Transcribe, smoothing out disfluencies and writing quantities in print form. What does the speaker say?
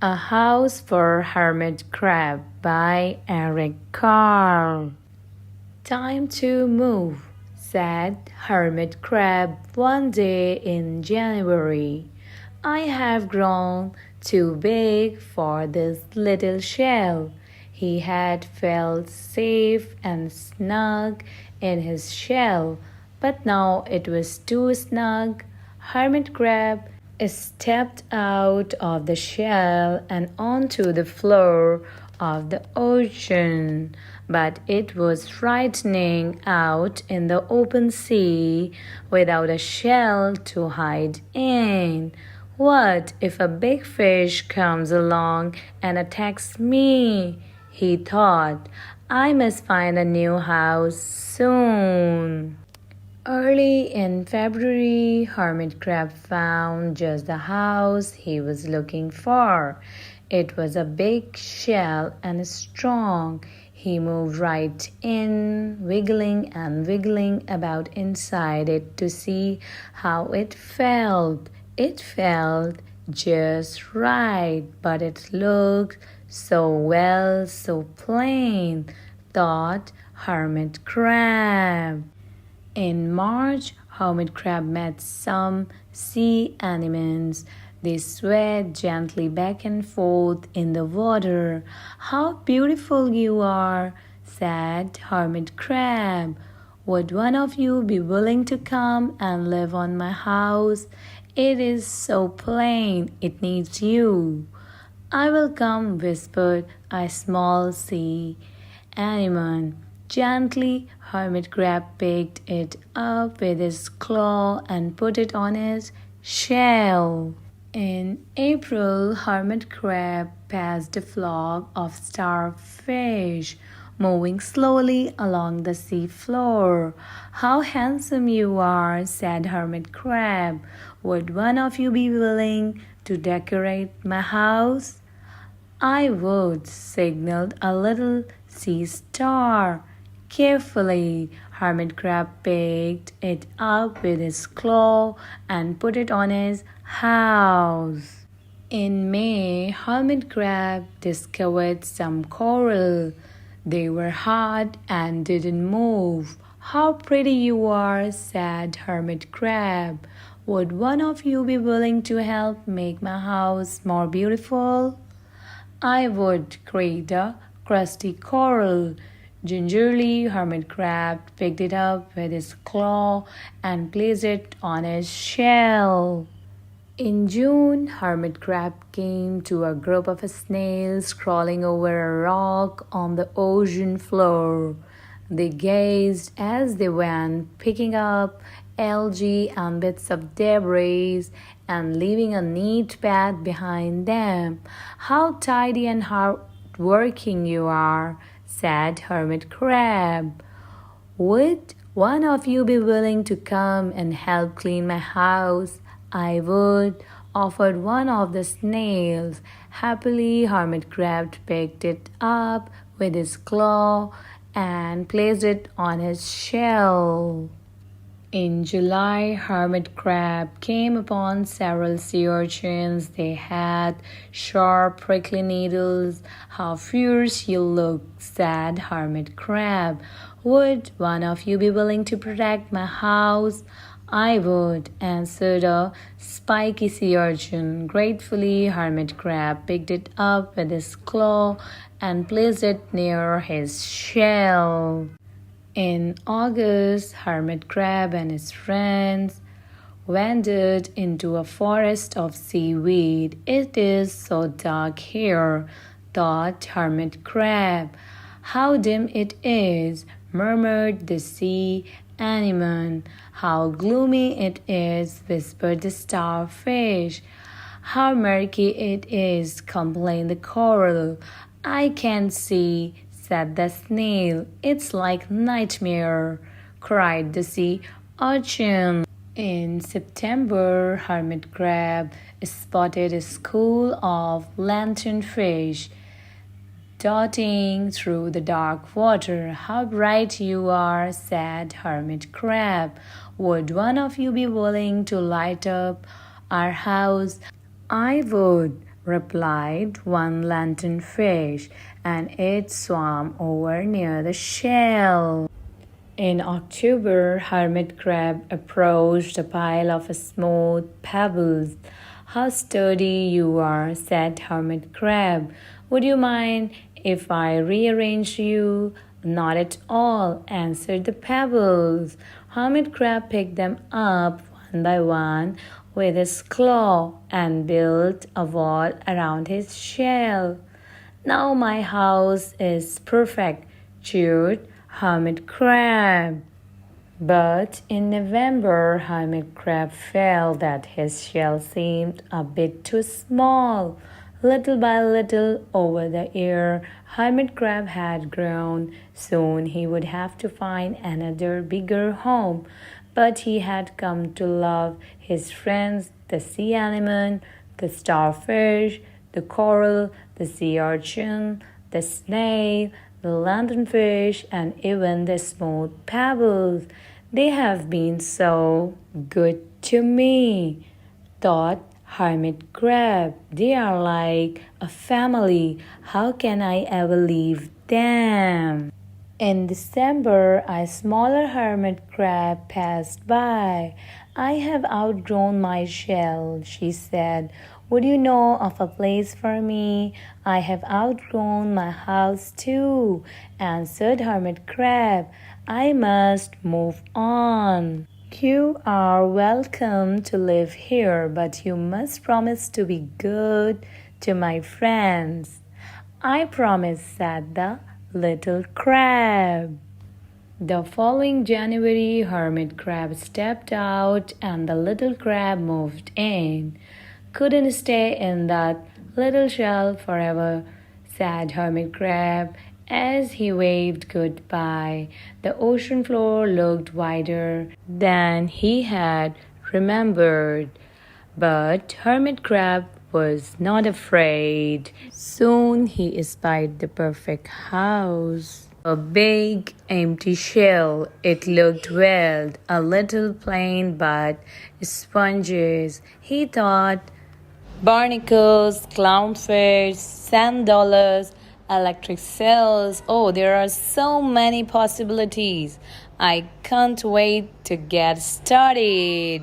A House for Hermit Crab by Carle. Time to move, said Hermit Crab one day in January. I have grown too big for this little shell. He had felt safe and snug in his shell, but now it was too snug. Hermit Crab stepped out of the shell and onto the floor of the ocean. But it was frightening out in the open sea without a shell to hide in. What if a big fish comes along and attacks me? He thought. I must find a new house soon. Early in February, Hermit Crab found just the house he was looking for. It was a big shell and strong. He moved right in, wiggling and wiggling about inside it to see how it felt. It felt just right, but it looked so well, so plain, thought Hermit Crab. In March, Hermit Crab met some sea anemones. They swayed gently back and forth in the water. How beautiful you are, said Hermit Crab. Would one of you be willing to come and live on my house? It is so plain, it needs you. I will come, whispered a small sea anemone. Gently, Hermit Crab picked it up with his claw and put it on his shell. In April, Hermit Crab passed a flock of starfish moving slowly along the sea floor. How handsome you are, said Hermit Crab. Would one of you be willing to decorate my house? I would, signaled a little sea star. Carefully, Hermit Crab picked it up with his claw and put it on his house. In May, Hermit Crab discovered some coral. They were hard and didn't move. How pretty you are, said Hermit Crab. Would one of you be willing to help make my house more beautiful? I would, cried a crusty coral. Gingerly, Hermit Crab picked it up with his claw and placed it on his shell. In June, Hermit Crab came to a group of snails crawling over a rock on the ocean floor. They gazed as they went, picking up algae and bits of debris and leaving a neat path behind them. How tidy and hard-working you are, said Hermit Crab. Would one of you be willing to come and help clean my house? I would, offered one of the snails. Happily, Hermit Crab picked it up with his claw and placed it on his shell. In July, Hermit Crab came upon several sea urchins. They had sharp, prickly needles. How fierce you look, said Hermit Crab. Would one of you be willing to protect my house? I would, answered a spiky sea urchin. Gratefully, Hermit Crab picked it up with his claw and placed it near his shell. In August, Hermit Crab and his friends wandered into a forest of seaweed. It is so dark here, thought Hermit Crab. How dim it is, murmured the sea anemone. How gloomy it is, whispered the starfish. How murky it is, complained the coral. I can't see, said the snail. It's like nightmare, cried the sea urchin. In September, Hermit Crab spotted a school of lanternfish darting through the dark water. How bright you are, said Hermit Crab. Would one of you be willing to light up our house? I would, replied one lanternfish, and it swam over near the shell. In October, hermit crab approached a pile of smooth pebbles. How sturdy you are, said hermit crab. Would you mind if I rearranged you? Not at all, answered the pebbles. Hermit crab picked them up one by one with his claw and built a wall around his shell. Now my house is perfect, cheered Hermit Crab. But in November, Hermit Crab felt that his shell seemed a bit too small. Little by little, over the year, Hermit Crab had grown. Soon he would have to find another bigger home. But he had come to love his friends, the sea anemone, the starfish, the coral, the sea urchin, the snail, the lanternfish, and even the smooth pebbles. They have been so good to me, thought Hermit Crab. They are like a family. How can I ever leave them? In December, a smaller hermit crab passed by. I have outgrown my shell, she said. Would you know of a place for me? I have outgrown my house too, answered Hermit Crab. I must move on. You are welcome to live here, but you must promise to be good to my friends. I promise, said the little crab. The following January, Hermit Crab stepped out and the little crab moved in. Couldn't stay in that little shell forever, said Hermit Crab as he waved goodbye. The ocean floor looked wider than he had remembered. But Hermit Crab was not afraid. Soon he espied the perfect house. A big empty shell. It looked wild, a little plain but sponges. He thought barnacles, clownfish, sand dollars, electric cells. Oh, there are so many possibilities. I can't wait to get started.